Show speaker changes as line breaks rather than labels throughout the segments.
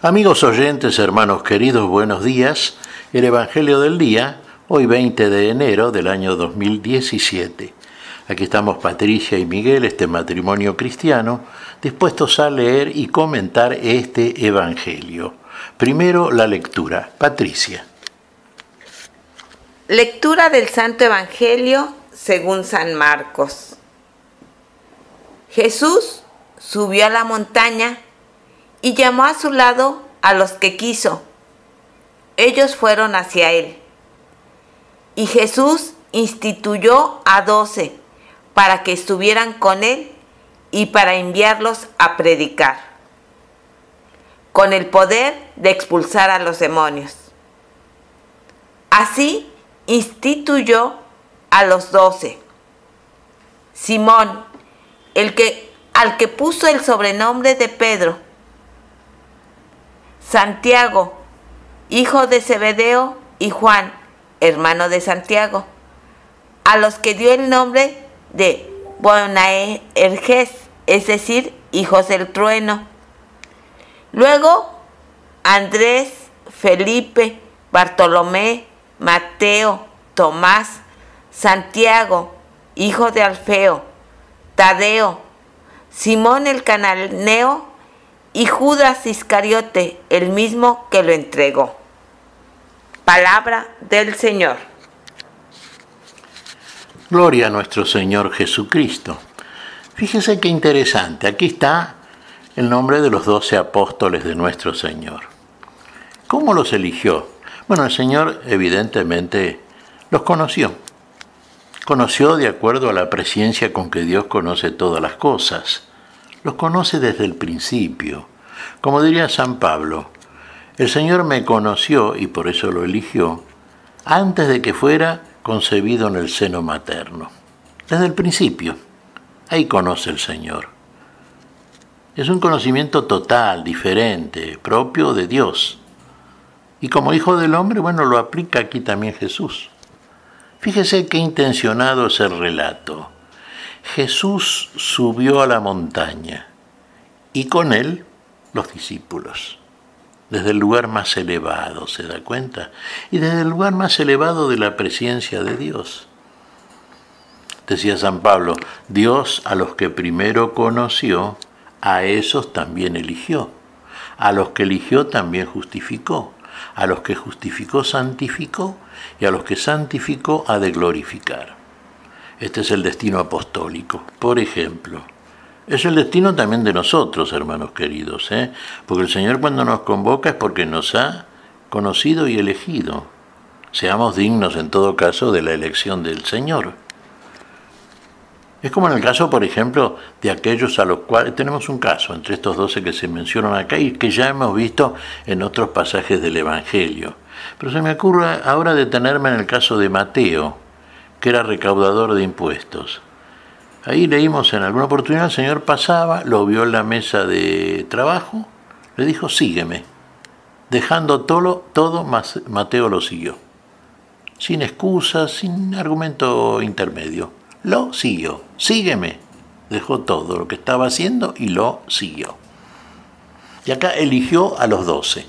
Amigos oyentes, hermanos queridos, buenos días. El Evangelio del día, hoy 20 de enero del año 2017. Aquí estamos Patricia y Miguel, este matrimonio cristiano, dispuestos a leer y comentar este Evangelio. Primero la lectura. Patricia.
Lectura del Santo Evangelio según San Marcos. Jesús subió a la montaña y llamó a su lado a los que quiso. Ellos fueron hacia él. Y Jesús instituyó a 12 para que estuvieran con él y para enviarlos a predicar, con el poder de expulsar a los demonios. Así instituyó a los 12. Simón, al que puso el sobrenombre de Pedro, Santiago, hijo de Zebedeo, y Juan, hermano de Santiago, a los que dio el nombre de Boanerges, es decir, hijos del trueno. Luego, Andrés, Felipe, Bartolomé, Mateo, Tomás, Santiago, hijo de Alfeo, Tadeo, Simón el cananeo y Judas Iscariote, el mismo que lo entregó. Palabra del Señor.
Gloria a nuestro Señor Jesucristo. Fíjese qué interesante, aquí está el nombre de los 12 apóstoles de nuestro Señor. ¿Cómo los eligió? Bueno, el Señor evidentemente los conoció. Conoció de acuerdo a la presciencia con que Dios conoce todas las cosas. Los conoce desde el principio. Como diría San Pablo, el Señor me conoció, y por eso lo eligió, antes de que fuera concebido en el seno materno. Desde el principio. Ahí conoce el Señor. Es un conocimiento total, diferente, propio de Dios. Y como Hijo del Hombre, bueno, lo aplica aquí también Jesús. Fíjese qué intencionado es el relato. Jesús subió a la montaña y con él los discípulos. Desde el lugar más elevado, ¿se da cuenta? Y desde el lugar más elevado de la presencia de Dios. Decía San Pablo, Dios a los que primero conoció, a esos también eligió. A los que eligió también justificó. A los que justificó santificó, y a los que santificó ha de glorificar. Este es el destino apostólico. Por ejemplo, es el destino también de nosotros, hermanos queridos, porque el Señor cuando nos convoca es porque nos ha conocido y elegido. Seamos dignos en todo caso de la elección del Señor. Es como en el caso, por ejemplo, de aquellos a los cuales tenemos un caso entre estos 12 que se mencionan acá y que ya hemos visto en otros pasajes del Evangelio. Pero se me ocurre ahora detenerme en el caso de Mateo, que era recaudador de impuestos. Ahí leímos en alguna oportunidad, el Señor pasaba, lo vio en la mesa de trabajo, le dijo, sígueme. Dejando todo, Mateo lo siguió. Sin excusas, sin argumento intermedio. Lo siguió. Sígueme. Dejó todo lo que estaba haciendo y lo siguió. Y acá eligió a los 12,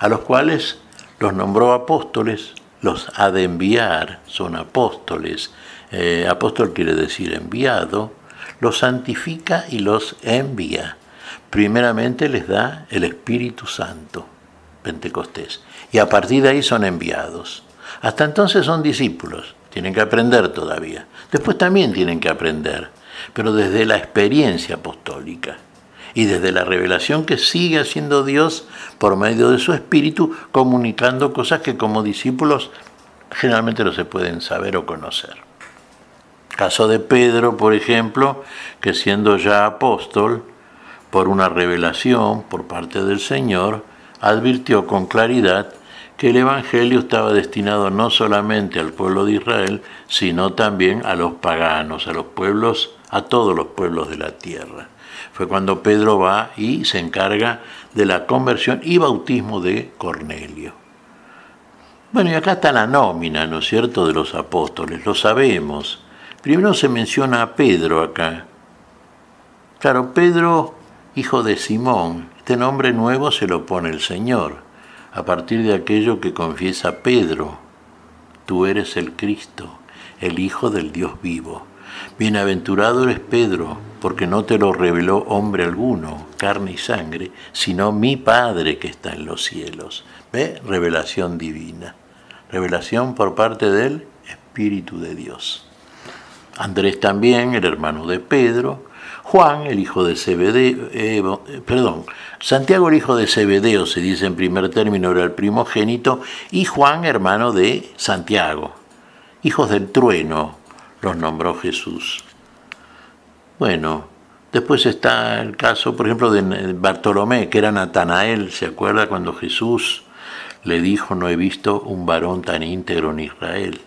a los cuales los nombró apóstoles, los ha de enviar, son apóstoles. Apóstol quiere decir enviado, los santifica y los envía. Primeramente les da el Espíritu Santo, Pentecostés, y a partir de ahí son enviados. Hasta entonces son discípulos, tienen que aprender todavía. Después también tienen que aprender, pero desde la experiencia apostólica y desde la revelación que sigue haciendo Dios por medio de su Espíritu, comunicando cosas que como discípulos generalmente no se pueden saber o conocer. Caso de Pedro, por ejemplo, que siendo ya apóstol, por una revelación por parte del Señor, advirtió con claridad que el Evangelio estaba destinado no solamente al pueblo de Israel, sino también a los paganos, a los pueblos, a todos los pueblos de la tierra. Fue cuando Pedro va y se encarga de la conversión y bautismo de Cornelio. Bueno, y acá está la nómina, ¿no es cierto?, de los apóstoles, lo sabemos. Primero se menciona a Pedro acá. Claro, Pedro, hijo de Simón, Este nombre nuevo se lo pone el Señor, a partir de aquello que confiesa Pedro: tú eres el Cristo, el Hijo del Dios vivo. Bienaventurado eres Pedro, porque no te lo reveló hombre alguno, carne y sangre, sino mi Padre que está en los cielos. ¿Ve? Revelación divina. Revelación por parte del Espíritu de Dios. Andrés también, el hermano de Pedro. Juan, el hijo de Zebedeo, Santiago, el hijo de Zebedeo, se dice en primer término, era el primogénito, y Juan, hermano de Santiago. Hijos del trueno, los nombró Jesús. Bueno, después está el caso, por ejemplo, de Bartolomé, que era Natanael. ¿Se acuerda cuando Jesús le dijo: no he visto un varón tan íntegro en Israel?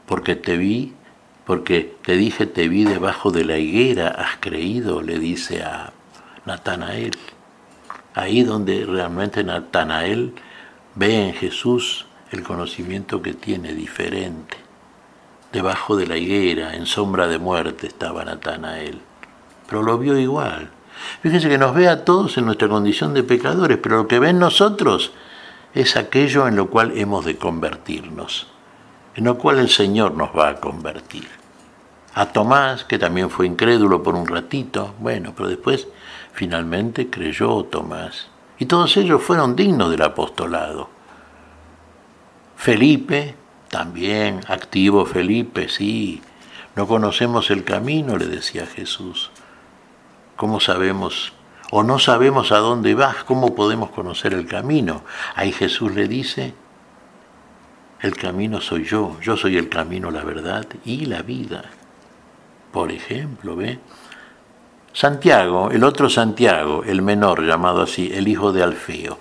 Porque te dije, te vi debajo de la higuera, has creído, le dice a Natanael. Ahí donde realmente Natanael ve en Jesús el conocimiento que tiene diferente. Debajo de la higuera, en sombra de muerte, estaba Natanael, pero lo vio igual. Fíjense que nos ve a todos en nuestra condición de pecadores, pero lo que ve en nosotros es aquello en lo cual hemos de convertirnos, en lo cual el Señor nos va a convertir. A Tomás, que también fue incrédulo por un ratito, bueno, pero después finalmente creyó Tomás. Y todos ellos fueron dignos del apostolado. Felipe, también, activo Felipe, sí. No conocemos el camino, le decía Jesús. ¿Cómo sabemos? O no sabemos a dónde vas, ¿cómo podemos conocer el camino? Ahí Jesús le dice: el camino soy yo soy el camino, la verdad y la vida. Por ejemplo, ¿ve? Santiago, el otro Santiago, el menor llamado así, el hijo de Alfeo.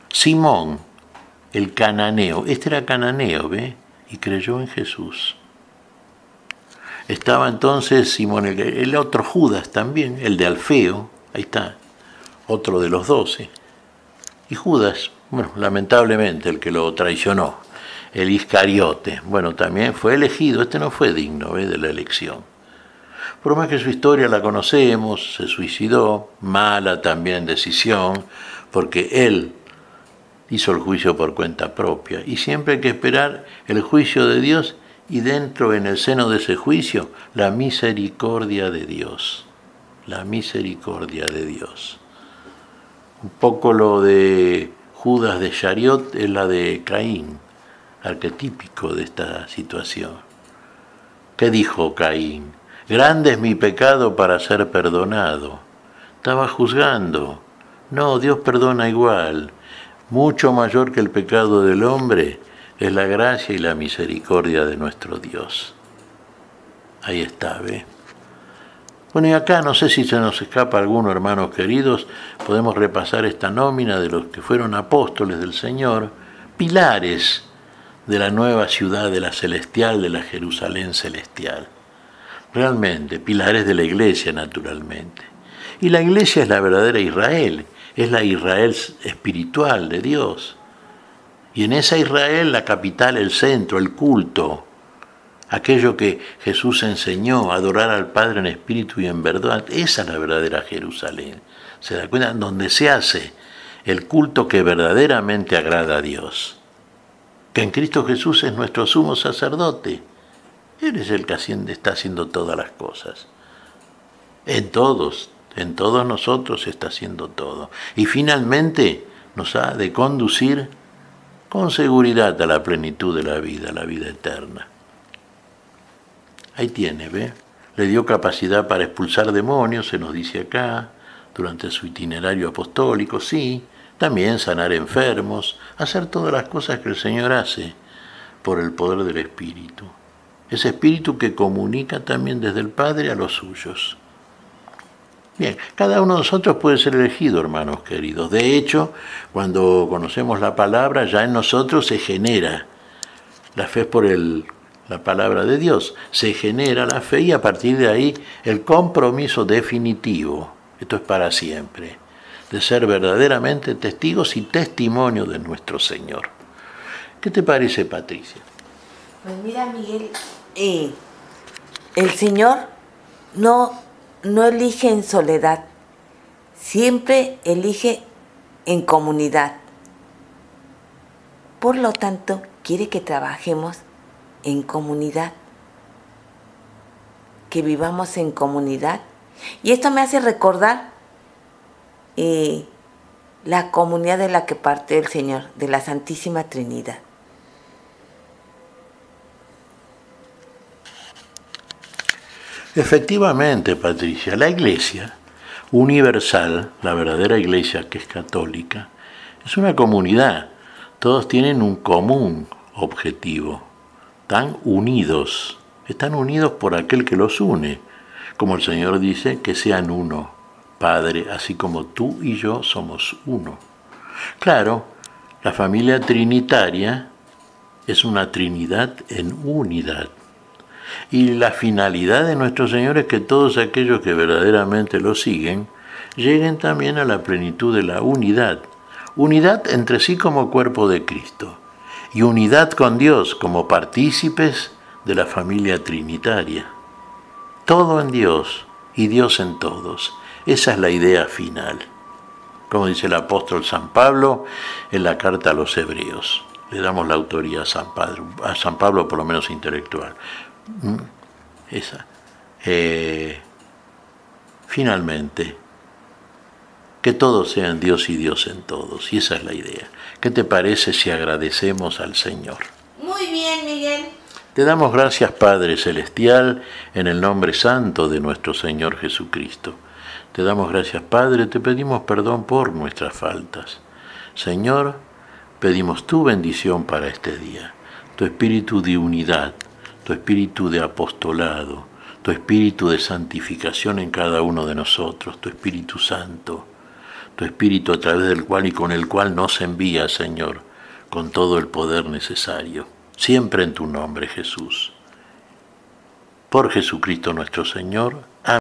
Simón, el cananeo, este era cananeo, ¿ve? Y creyó en Jesús. Estaba entonces Simón, el otro Judas también, el de Alfeo, ahí está, otro de los 12. Y Judas, bueno, lamentablemente el que lo traicionó, el Iscariote, bueno, también fue elegido, este no fue digno, ¿ve? De la elección. Por más que su historia la conocemos, se suicidó, mala también decisión, porque él hizo el juicio por cuenta propia. Y siempre hay que esperar el juicio de Dios y dentro, en el seno de ese juicio, la misericordia de Dios. La misericordia de Dios. Un poco lo de Judas de Chariot es la de Caín, arquetípico de esta situación. ¿Qué dijo Caín? Grande es mi pecado para ser perdonado. Estaba juzgando. No, Dios perdona igual. Mucho mayor que el pecado del hombre es la gracia y la misericordia de nuestro Dios. Ahí está, ¿ve? Bueno, y acá no sé si se nos escapa alguno, hermanos queridos, podemos repasar esta nómina de los que fueron apóstoles del Señor, pilares de la nueva ciudad, de la celestial, de la Jerusalén celestial. Realmente, pilares de la iglesia, naturalmente. Y la iglesia es la verdadera Israel, es la Israel espiritual de Dios. Y en esa Israel, la capital, el centro, el culto, aquello que Jesús enseñó, adorar al Padre en espíritu y en verdad, esa es la verdadera Jerusalén. ¿Se da cuenta? Donde se hace el culto que verdaderamente agrada a Dios. Que en Cristo Jesús es nuestro sumo sacerdote. Él es el que está haciendo todas las cosas. En todos nosotros está haciendo todo. Y finalmente nos ha de conducir con seguridad a la plenitud de la vida eterna. Ahí tiene, ¿ve? Le dio capacidad para expulsar demonios, se nos dice acá, durante su itinerario apostólico, sí, también sanar enfermos, hacer todas las cosas que el Señor hace por el poder del Espíritu. Ese Espíritu que comunica también desde el Padre a los suyos. Bien, cada uno de nosotros puede ser elegido, hermanos queridos. De hecho, cuando conocemos la palabra, ya en nosotros se genera la fe por la palabra de Dios. Se genera la fe y a partir de ahí el compromiso definitivo, esto es para siempre, de ser verdaderamente testigos y testimonios de nuestro Señor. ¿Qué te parece, Patricia?
Pues mira, Miguel, el Señor no elige en soledad, siempre elige en comunidad. Por lo tanto, quiere que trabajemos en comunidad, que vivamos en comunidad. Y esto me hace recordar la comunidad de la que partió el Señor, de la Santísima Trinidad.
Efectivamente, Patricia, la Iglesia universal, la verdadera Iglesia que es católica, es una comunidad. Todos tienen un común objetivo. Están unidos por aquel que los une. Como el Señor dice, que sean uno, Padre, así como tú y yo somos uno. Claro, la familia trinitaria es una Trinidad en unidad. Y la finalidad de nuestro Señor es que todos aquellos que verdaderamente lo siguen lleguen también a la plenitud de la unidad. Unidad entre sí como cuerpo de Cristo y unidad con Dios como partícipes de la familia trinitaria. Todo en Dios y Dios en todos. Esa es la idea final. Como dice el apóstol San Pablo en la carta a los Hebreos. Le damos la autoría a San Pablo, por lo menos intelectual. Finalmente, que todos sean Dios y Dios en todos, y esa es la idea. ¿Qué te parece si agradecemos al Señor?
Muy bien, Miguel.
Te damos gracias, Padre Celestial, en el nombre santo de nuestro Señor Jesucristo. Te damos gracias, Padre, te pedimos perdón por nuestras faltas. Señor, pedimos tu bendición para este día, tu espíritu de unidad, tu espíritu de apostolado, tu espíritu de santificación en cada uno de nosotros, tu Espíritu Santo, tu Espíritu a través del cual y con el cual nos envía, Señor, con todo el poder necesario, siempre en tu nombre, Jesús. Por Jesucristo nuestro Señor. Amén.